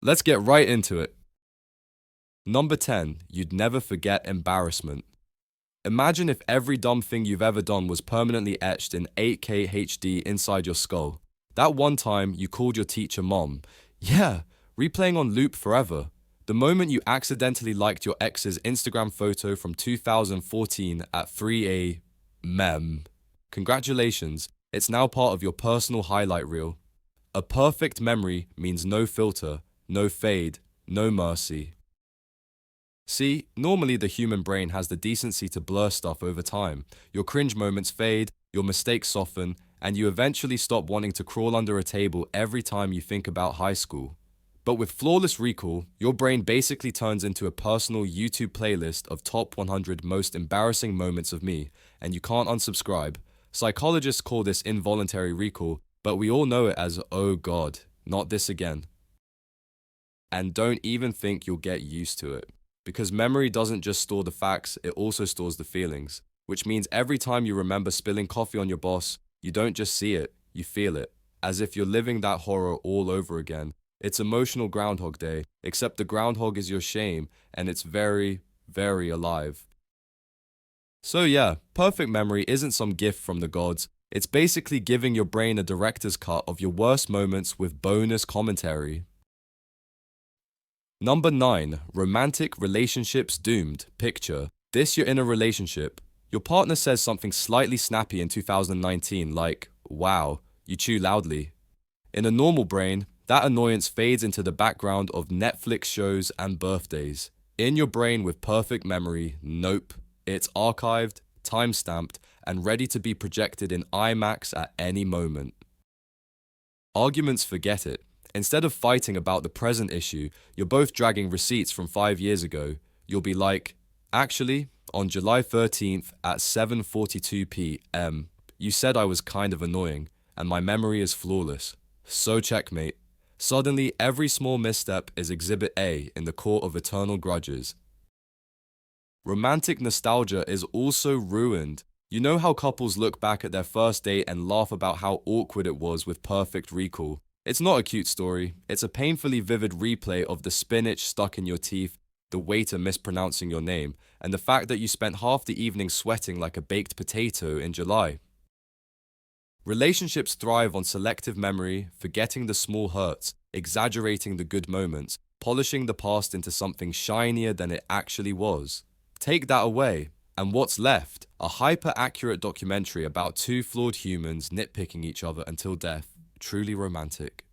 Let's get right into it. Number 10, you'd never forget embarrassment. Imagine if every dumb thing you've ever done was permanently etched in 8K HD inside your skull. That one time you called your teacher mom. Yeah, replaying on loop forever. The moment you accidentally liked your ex's Instagram photo from 2014 at 3 a.m. Congratulations, it's now part of your personal highlight reel. A perfect memory means no filter, no fade, no mercy. See, normally the human brain has the decency to blur stuff over time. Your cringe moments fade, your mistakes soften, and you eventually stop wanting to crawl under a table every time you think about high school. But with flawless recall, your brain basically turns into a personal YouTube playlist of top 100 most embarrassing moments of me, and you can't unsubscribe. Psychologists call this involuntary recall, but we all know it as, oh God, not this again. And don't even think you'll get used to it. Because memory doesn't just store the facts, it also stores the feelings. Which means every time you remember spilling coffee on your boss, you don't just see it, you feel it. As if you're living that horror all over again. It's emotional Groundhog Day, except the groundhog is your shame, and it's very, very alive. So yeah, perfect memory isn't some gift from the gods. It's basically giving your brain a director's cut of your worst moments with bonus commentary. Number 9, romantic relationships doomed. Picture. This you're in a relationship. Your partner says something slightly snappy in 2019 like, wow, you chew loudly. In a normal brain, that annoyance fades into the background of Netflix shows and birthdays. In your brain with perfect memory, nope. It's archived, time-stamped, and ready to be projected in IMAX at any moment. Arguments forget it. Instead of fighting about the present issue, you're both dragging receipts from 5 years ago. You'll be like, actually, on July 13th at 7:42 p.m., you said I was kind of annoying, and my memory is flawless. So checkmate. Suddenly, every small misstep is Exhibit A in the court of eternal grudges. Romantic nostalgia is also ruined. You know how couples look back at their first date and laugh about how awkward it was with perfect recall. It's not a cute story, it's a painfully vivid replay of the spinach stuck in your teeth, the waiter mispronouncing your name, and the fact that you spent half the evening sweating like a baked potato in July. Relationships thrive on selective memory, forgetting the small hurts, exaggerating the good moments, polishing the past into something shinier than it actually was. Take that away, and what's left? A hyper-accurate documentary about two flawed humans nitpicking each other until death. Truly romantic.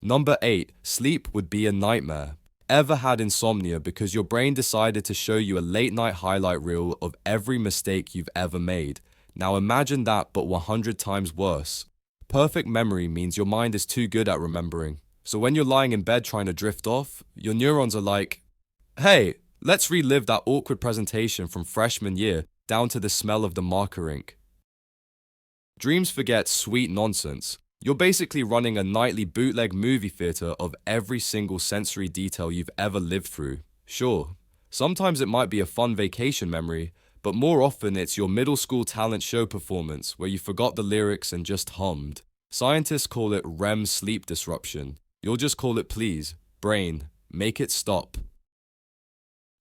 Number 8, sleep would be a nightmare. Ever had insomnia because your brain decided to show you a late night highlight reel of every mistake you've ever made? Now imagine that but 100 times worse. Perfect memory means your mind is too good at remembering. So when you're lying in bed trying to drift off, your neurons are like, hey, let's relive that awkward presentation from freshman year down to the smell of the marker ink. Dreams forget sweet nonsense. You're basically running a nightly bootleg movie theater of every single sensory detail you've ever lived through. Sure, sometimes it might be a fun vacation memory, but more often it's your middle school talent show performance where you forgot the lyrics and just hummed. Scientists call it REM sleep disruption. You'll just call it please, brain, make it stop.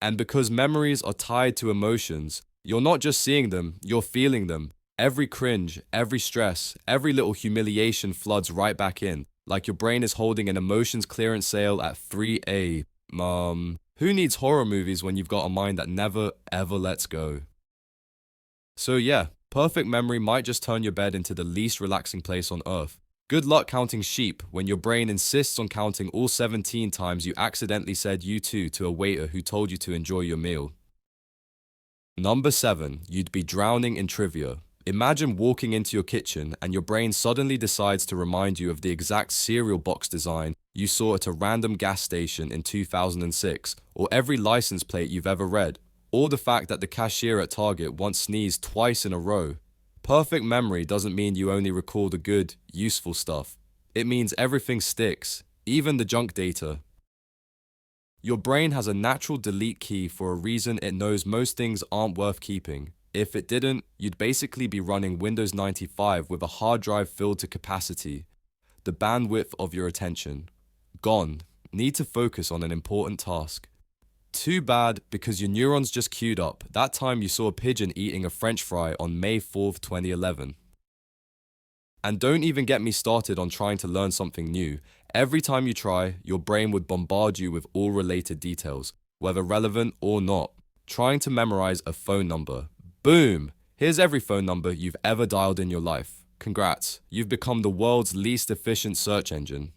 And because memories are tied to emotions, you're not just seeing them, you're feeling them. Every cringe, every stress, every little humiliation floods right back in, like your brain is holding an emotions clearance sale at 3 a.m. Who needs horror movies when you've got a mind that never, ever lets go? So yeah, perfect memory might just turn your bed into the least relaxing place on earth. Good luck counting sheep when your brain insists on counting all 17 times you accidentally said you too to a waiter who told you to enjoy your meal. Number 7, you'd be drowning in trivia. Imagine walking into your kitchen and your brain suddenly decides to remind you of the exact cereal box design you saw at a random gas station in 2006, or every license plate you've ever read, or the fact that the cashier at Target once sneezed twice in a row. Perfect memory doesn't mean you only recall the good, useful stuff. It means everything sticks, even the junk data. Your brain has a natural delete key for a reason. It knows most things aren't worth keeping. If it didn't, you'd basically be running Windows 95 with a hard drive filled to capacity, the bandwidth of your attention. Gone. Need to focus on an important task. Too bad, because your neurons just queued up that time you saw a pigeon eating a French fry on May 4th, 2011. And don't even get me started on trying to learn something new. Every time you try, your brain would bombard you with all related details, whether relevant or not. Trying to memorize a phone number. Boom! Here's every phone number you've ever dialed in your life. Congrats, you've become the world's least efficient search engine.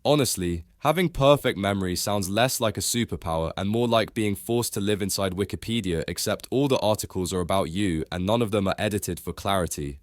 Honestly, having perfect memory sounds less like a superpower and more like being forced to live inside Wikipedia, except all the articles are about you and none of them are edited for clarity.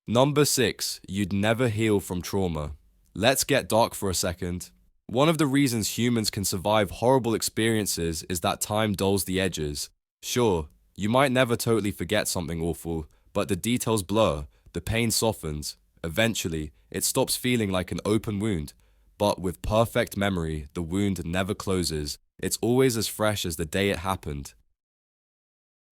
Number 6. You'd never heal from trauma. Let's get dark for a second. One of the reasons humans can survive horrible experiences is that time dulls the edges. Sure, you might never totally forget something awful, but the details blur, the pain softens. Eventually, it stops feeling like an open wound. But with perfect memory, the wound never closes. It's always as fresh as the day it happened.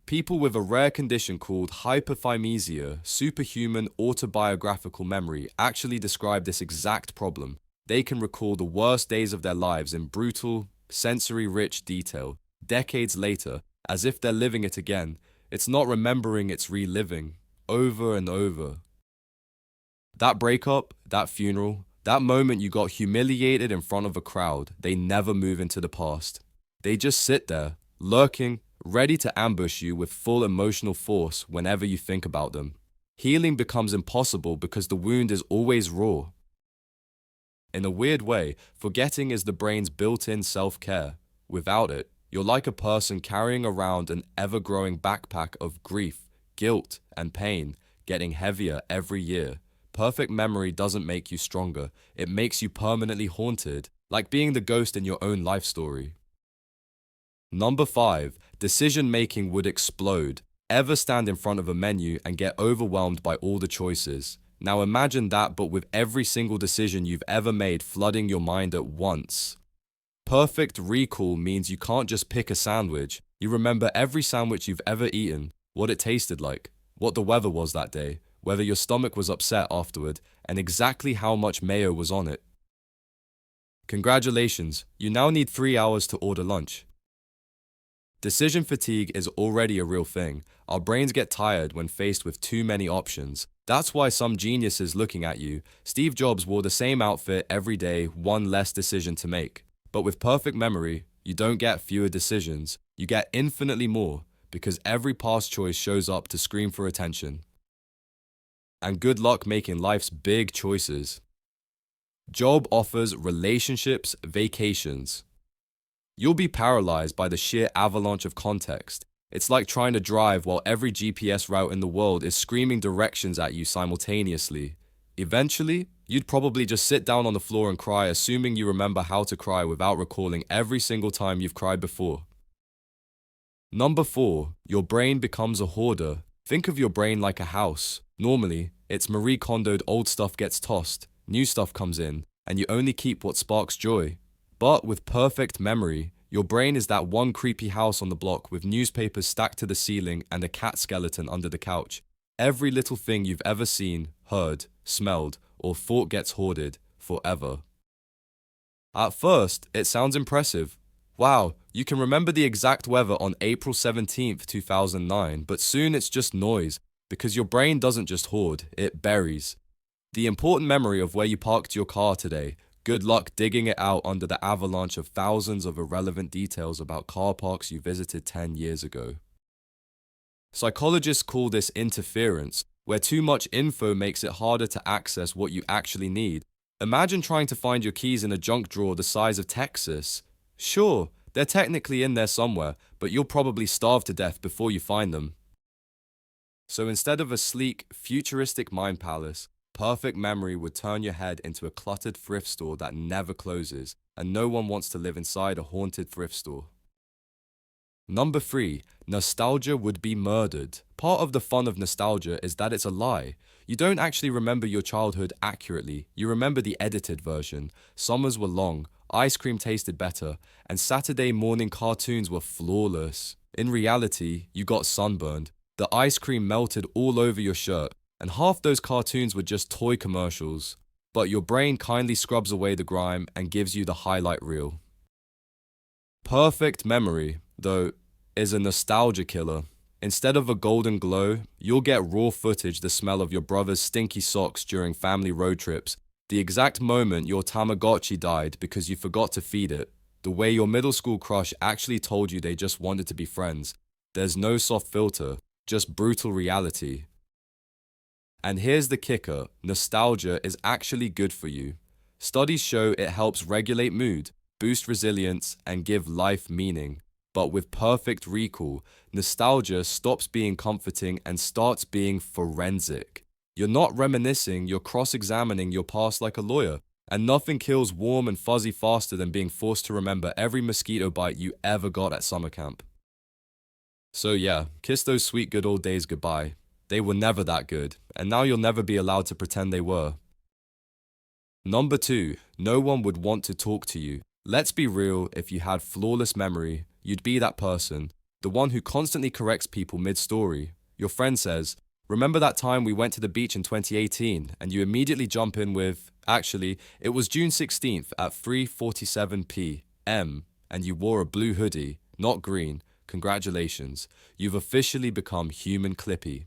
People with a rare condition called hyperthymesia, superhuman autobiographical memory, actually describe this exact problem. They can recall the worst days of their lives in brutal, sensory-rich detail, decades later, as if they're living it again. It's not remembering, it's reliving, over and over. That breakup, that funeral, that moment you got humiliated in front of a crowd, they never move into the past. They just sit there, lurking, ready to ambush you with full emotional force whenever you think about them. Healing becomes impossible because the wound is always raw. In a weird way, forgetting is the brain's built-in self-care. Without it, you're like a person carrying around an ever-growing backpack of grief, guilt, and pain, getting heavier every year. Perfect memory doesn't make you stronger, it makes you permanently haunted, like being the ghost in your own life story. Number 5. Decision-making would explode. Ever stand in front of a menu and get overwhelmed by all the choices? Now imagine that, but with every single decision you've ever made flooding your mind at once. Perfect recall means you can't just pick a sandwich. You remember every sandwich you've ever eaten, what it tasted like, what the weather was that day, whether your stomach was upset afterward, and exactly how much mayo was on it. Congratulations, you now need 3 hours to order lunch. Decision fatigue is already a real thing. Our brains get tired when faced with too many options. That's why some genius is looking at you. Steve Jobs wore the same outfit every day, one less decision to make. But with perfect memory, you don't get fewer decisions, you get infinitely more, because every past choice shows up to scream for attention. And good luck making life's big choices. Job offers relationships, vacations. You'll be paralyzed by the sheer avalanche of context. It's like trying to drive while every GPS route in the world is screaming directions at you simultaneously. Eventually, you'd probably just sit down on the floor and cry, assuming you remember how to cry without recalling every single time you've cried before. Number 4. Your brain becomes a hoarder. Think of your brain like a house. Normally, it's Marie Kondo'd old stuff gets tossed, new stuff comes in, and you only keep what sparks joy. But with perfect memory, your brain is that one creepy house on the block with newspapers stacked to the ceiling and a cat skeleton under the couch. Every little thing you've ever seen, heard, smelled, or thought gets hoarded forever. At first, it sounds impressive. Wow, you can remember the exact weather on April 17th, 2009, but soon it's just noise, because your brain doesn't just hoard, it buries. The important memory of where you parked your car today, good luck digging it out under the avalanche of thousands of irrelevant details about car parks you visited 10 years ago. Psychologists call this interference, where too much info makes it harder to access what you actually need. Imagine trying to find your keys in a junk drawer the size of Texas. Sure, they're technically in there somewhere, but you'll probably starve to death before you find them. So instead of a sleek, futuristic mind palace, perfect memory would turn your head into a cluttered thrift store that never closes, and no one wants to live inside a haunted thrift store. Number 3. Nostalgia would be murdered. Part of the fun of nostalgia is that it's a lie. You don't actually remember your childhood accurately, you remember the edited version. Summers were long, ice cream tasted better, and Saturday morning cartoons were flawless. In reality, you got sunburned. The ice cream melted all over your shirt, and half those cartoons were just toy commercials. but your brain kindly scrubs away the grime and gives you the highlight reel. Perfect memory, though, is a nostalgia killer. Instead of a golden glow, you'll get raw footage the smell of your brother's stinky socks during family road trips, the exact moment your Tamagotchi died because you forgot to feed it, the way your middle school crush actually told you they just wanted to be friends. There's no soft filter, just brutal reality. And here's the kicker, nostalgia is actually good for you. Studies show it helps regulate mood, boost resilience, and give life meaning. But with perfect recall, nostalgia stops being comforting and starts being forensic. You're not reminiscing, you're cross-examining your past like a lawyer. And nothing kills warm and fuzzy faster than being forced to remember every mosquito bite you ever got at summer camp. So yeah, kiss those sweet good old days goodbye. They were never that good, and now you'll never be allowed to pretend they were. Number 2, no one would want to talk to you. Let's be real, if you had flawless memory, you'd be that person, the one who constantly corrects people mid-story. Your friend says, "Remember that time we went to the beach in 2018?" And you immediately jump in with, "Actually, it was June 16th at 3:47 p.m. and you wore a blue hoodie, not green. Congratulations, you've officially become human Clippy."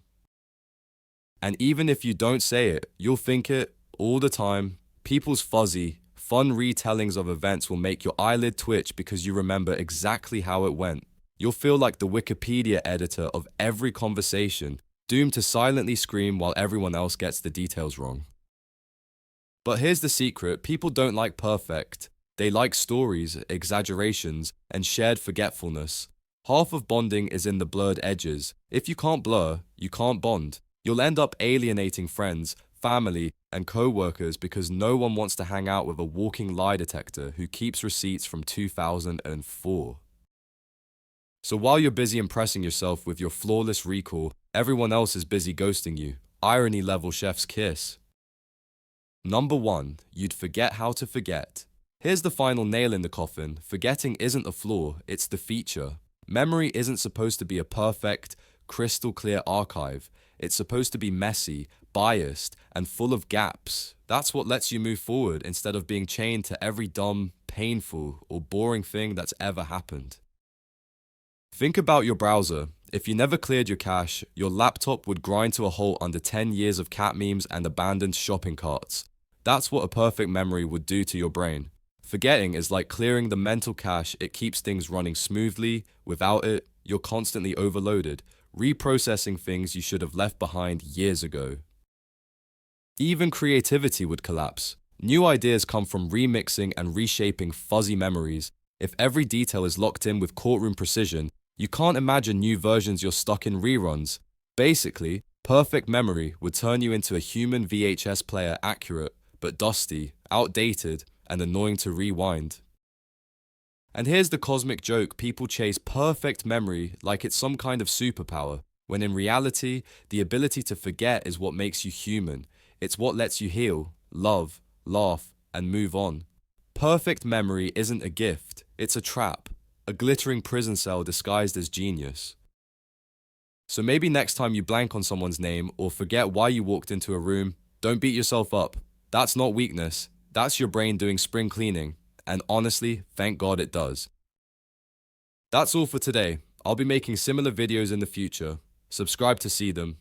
And even if you don't say it, you'll think it all the time. People's fuzzy, fun retellings of events will make your eyelid twitch because you remember exactly how it went. You'll feel like the Wikipedia editor of every conversation, doomed to silently scream while everyone else gets the details wrong. But here's the secret, people don't like perfect. They like stories, exaggerations, and shared forgetfulness. Half of bonding is in the blurred edges. If you can't blur, you can't bond. You'll end up alienating friends, family, and co-workers because no one wants to hang out with a walking lie detector who keeps receipts from 2004. So while you're busy impressing yourself with your flawless recall, everyone else is busy ghosting you. Irony level chef's kiss. Number 1, you'd forget how to forget. Here's the final nail in the coffin. Forgetting isn't a flaw, it's the feature. Memory isn't supposed to be a perfect, crystal clear archive. It's supposed to be messy, biased, and full of gaps. That's what lets you move forward instead of being chained to every dumb, painful, or boring thing that's ever happened. Think about your browser. If you never cleared your cache, your laptop would grind to a halt under 10 years of cat memes and abandoned shopping carts. That's what a perfect memory would do to your brain. Forgetting is like clearing the mental cache. It keeps things running smoothly. Without it, you're constantly overloaded, reprocessing things you should have left behind years ago. Even creativity would collapse. New ideas come from remixing and reshaping fuzzy memories. If every detail is locked in with courtroom precision, you can't imagine new versions. You're stuck in reruns. Basically, perfect memory would turn you into a human VHS player, accurate, but dusty, outdated, and annoying to rewind. And here's the cosmic joke, people chase perfect memory like it's some kind of superpower, when in reality, the ability to forget is what makes you human. It's what lets you heal, love, laugh, and move on. Perfect memory isn't a gift, it's a trap, a glittering prison cell disguised as genius. So maybe next time you blank on someone's name or forget why you walked into a room, don't beat yourself up. That's not weakness, that's your brain doing spring cleaning. And honestly, thank God it does. That's all for today. I'll be making similar videos in the future. Subscribe to see them.